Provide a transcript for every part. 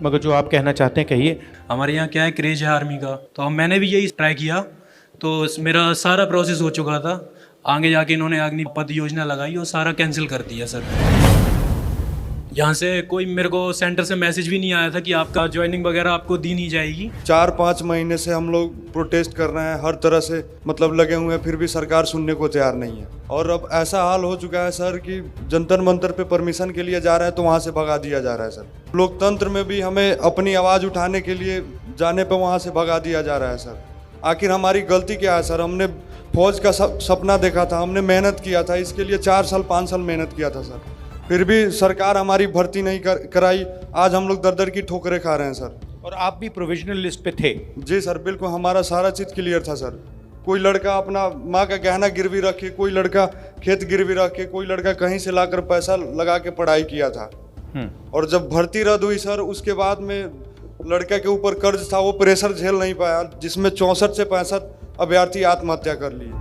मगर जो आप कहना चाहते हैं कहिए। हमारे यहाँ क्या है, क्रेज है आर्मी का, तो मैंने भी यही ट्राई किया, तो मेरा सारा प्रोसेस हो चुका था। आगे जाके इन्होंने अग्निपथ योजना लगाई और सारा कैंसिल कर दिया सर। यहाँ से कोई मेरे को सेंटर से मैसेज भी नहीं आया था कि आपका ज्वाइनिंग वगैरह आपको दी नहीं जाएगी। 4-5 महीने से हम लोग प्रोटेस्ट कर रहे हैं, हर तरह से मतलब लगे हुए हैं, फिर भी सरकार सुनने को तैयार नहीं है। और अब ऐसा हाल हो चुका है सर कि जंतर मंतर पे परमिशन के लिए जा रहे हैं तो वहाँ से भगा दिया जा रहा है सर। लोकतंत्र में भी हमें अपनी आवाज़ उठाने के लिए जाने पर वहाँ से भगा दिया जा रहा है सर। आखिर हमारी गलती क्या है सर? हमने फौज का सपना देखा था, हमने मेहनत किया था, इसके लिए 4 साल 5 साल मेहनत किया था सर, फिर भी सरकार हमारी भर्ती नहीं कराई। आज हम लोग दर दर की ठोकरें खा रहे हैं सर। और आप भी प्रोविजनल लिस्ट पे थे? जी सर, बिल्कुल, हमारा सारा चीज़ क्लियर था सर। कोई लड़का अपना माँ का गहना गिरवी रख के, कोई लड़का खेत गिरवी रख के, कोई लड़का कहीं से लाकर पैसा लगा के पढ़ाई किया था। और जब भर्ती रद्द हुई सर, उसके बाद में लड़के के ऊपर कर्ज था, वो प्रेशर झेल नहीं पाया, जिसमें 64 से 65 अभ्यर्थी आत्महत्या कर लिए।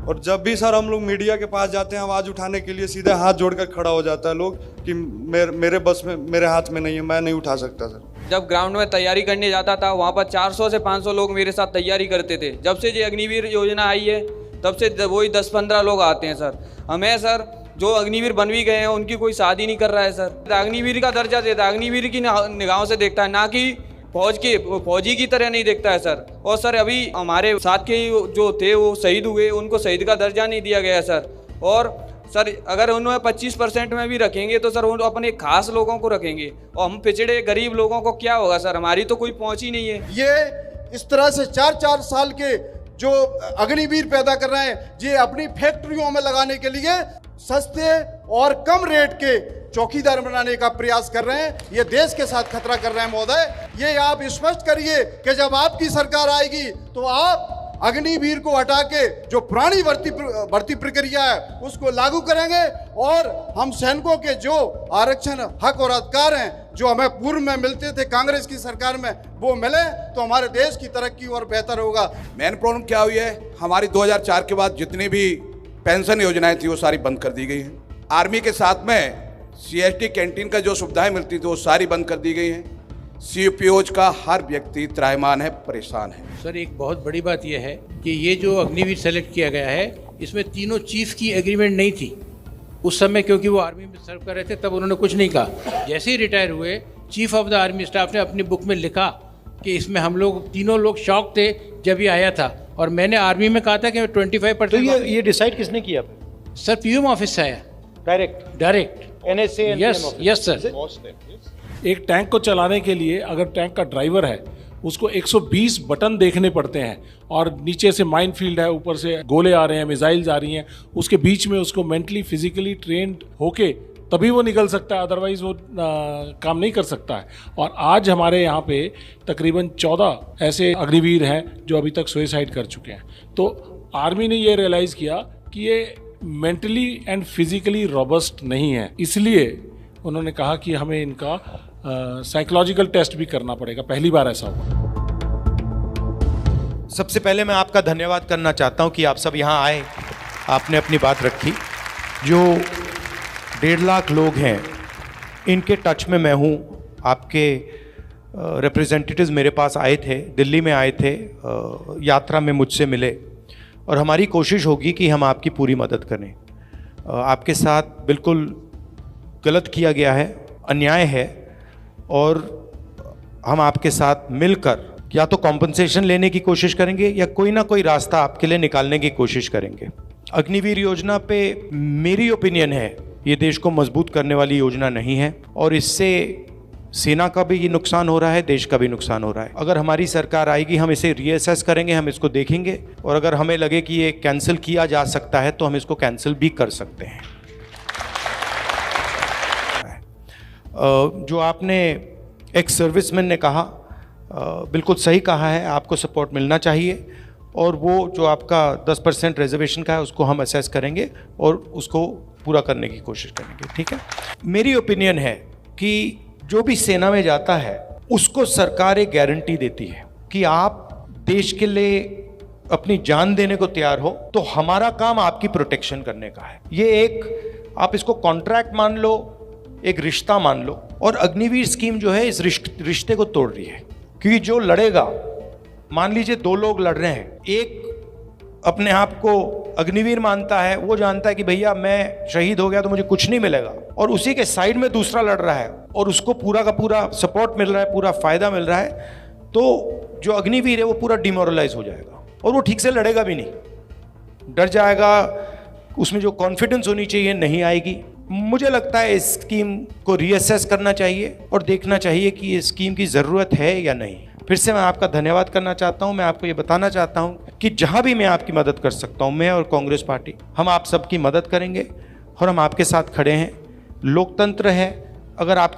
और जब भी सर हम लोग मीडिया के पास जाते हैं आवाज़ उठाने के लिए, सीधे हाथ जोड़कर खड़ा हो जाता है लोग कि मेरे बस में, मेरे हाथ में नहीं है, मैं नहीं उठा सकता सर। जब ग्राउंड में तैयारी करने जाता था, वहाँ पर 400 से 500 लोग मेरे साथ तैयारी करते थे। जब से ये अग्निवीर योजना आई है, तब से वही 10-15 लोग आते हैं सर। हमें सर जो अग्निवीर बन भी गए हैं, उनकी कोई शादी नहीं कर रहा है सर। अग्निवीर का दर्जा देता है, अग्निवीर की निगाहों से देखता है, ना कि फौजी की तरह नहीं देखता है सर। और सर अभी हमारे साथ के जो थे वो शहीद हुए, उनको शहीद का दर्जा नहीं दिया गया सर। और सर अगर उन्हें 25% में भी रखेंगे तो सर वो अपने खास लोगों को रखेंगे, और हम पिछड़े गरीब लोगों को क्या होगा सर? हमारी तो कोई पहुंच ही नहीं है। ये इस तरह से 4-4 साल के जो अग्निवीर पैदा कर रहे हैं, ये अपनी फैक्ट्रियों में लगाने के लिए सस्ते और कम रेट के चौकीदार बनाने का प्रयास कर रहे हैं। ये देश के साथ खतरा कर रहे हैं महोदय। ये आप स्पष्ट करिए कि जब आपकी सरकार आएगी तो आप अग्निवीर को हटा के जो पुरानी भर्ती प्रक्रिया है उसको लागू करेंगे, और हम सैनिकों के जो आरक्षण हक और अधिकार हैं जो हमें पूर्व में मिलते थे कांग्रेस की सरकार में, वो मिले तो हमारे देश की तरक्की और बेहतर होगा। मेन प्रॉब्लम क्या हुई है, हमारी 2004 के बाद जितनी भी पेंशन योजनाएं थी वो सारी बंद कर दी गई हैं। आर्मी के साथ में CST कैंटीन का जो सुविधाएं मिलती थी वो सारी बंद कर दी गई हैं। CPOज का हर व्यक्ति त्राहिमाम है, परेशान है। सर एक बहुत बड़ी बात यह है कि ये जो अग्निवीर सेलेक्ट किया गया है, इसमें तीनों चीफ की एग्रीमेंट नहीं थी उस समय, क्योंकि वो आर्मी में सर्व कर रहे थे, तब उन्होंने कुछ नहीं कहा। जैसे ही रिटायर हुए, chief of the army staff ने अपनी बुक में लिखा कि इसमें हम लोग तीनों लोग शॉक थे जब ये आया था, और मैंने आर्मी में कहा था कि 25%। तो ये डिसाइड किसने किया? सर PM ऑफिस से आया डायरेक्ट NSA। Yes sir. एक टैंक को चलाने के लिए अगर टैंक का ड्राइवर है, उसको 120 बटन देखने पड़ते हैं, और नीचे से माइन फील्ड है, ऊपर से गोले आ रहे हैं, मिसाइल्स आ रही हैं, उसके बीच में उसको मेंटली फिजिकली ट्रेंड होके तभी वो निकल सकता है, अदरवाइज वो काम नहीं कर सकता है। और आज हमारे यहाँ पे तकरीबन 14 ऐसे अग्निवीर हैं जो अभी तक सुसाइड कर चुके हैं। तो आर्मी ने ये रियलाइज़ किया कि ये मेंटली एंड फिजिकली रोबस्ट नहीं है, इसलिए उन्होंने कहा कि हमें इनका साइकोलॉजिकल टेस्ट भी करना पड़ेगा। पहली बार ऐसा हुआ। सबसे पहले मैं आपका धन्यवाद करना चाहता हूं कि आप सब यहाँ आए, आपने अपनी बात रखी। जो 1.5 लाख लोग हैं, इनके टच में मैं हूँ। आपके रिप्रेजेंटेटिव्स मेरे पास आए थे, दिल्ली में आए थे, यात्रा में मुझसे मिले, और हमारी कोशिश होगी कि हम आपकी पूरी मदद करें। आपके साथ बिल्कुल गलत किया गया है, अन्याय है, और हम आपके साथ मिलकर या तो कॉम्पनसेशन लेने की कोशिश करेंगे या कोई ना कोई रास्ता आपके लिए निकालने की कोशिश करेंगे। अग्निवीर योजना पे मेरी ओपिनियन है, ये देश को मजबूत करने वाली योजना नहीं है, और इससे सेना का भी ये नुकसान हो रहा है, देश का भी नुकसान हो रहा है। अगर हमारी सरकार आएगी, हम इसे रीअसेस करेंगे, हम इसको देखेंगे, और अगर हमें लगे कि ये कैंसिल किया जा सकता है तो हम इसको कैंसिल भी कर सकते हैं। जो आपने एक्स सर्विसमैन ने कहा, बिल्कुल सही कहा है, आपको सपोर्ट मिलना चाहिए, और वो जो आपका 10% रिजर्वेशन का है उसको हम असेस करेंगे और उसको पूरा करने की कोशिश करेंगे, ठीक है। मेरी ओपिनियन है कि जो भी सेना में जाता है उसको सरकार एक गारंटी देती है कि आप देश के लिए अपनी जान देने को तैयार हो, तो हमारा काम आपकी प्रोटेक्शन करने का है। ये एक, आप इसको कॉन्ट्रैक्ट मान लो, एक रिश्ता मान लो, और अग्निवीर स्कीम जो है इस रिश्ते को तोड़ रही है। क्योंकि जो लड़ेगा, मान लीजिए 2 लोग लड़ रहे हैं, एक अपने आप को अग्निवीर मानता है, वो जानता है कि भैया मैं शहीद हो गया तो मुझे कुछ नहीं मिलेगा, और उसी के साइड में दूसरा लड़ रहा है और उसको पूरा का पूरा सपोर्ट मिल रहा है, पूरा फायदा मिल रहा है, तो जो अग्निवीर है वो पूरा डिमोरलाइज हो जाएगा और वो ठीक से लड़ेगा भी नहीं, डर जाएगा, उसमें जो कॉन्फिडेंस होनी चाहिए नहीं आएगी। मुझे लगता है इस स्कीम को रीअसेस करना चाहिए और देखना चाहिए कि ये स्कीम की ज़रूरत है या नहीं। फिर से मैं आपका धन्यवाद करना चाहता हूं। मैं आपको ये बताना चाहता हूं कि जहां भी मैं आपकी मदद कर सकता हूं, मैं और कांग्रेस पार्टी, हम आप सबकी मदद करेंगे और हम आपके साथ खड़े हैं। लोकतंत्र है, अगर आपको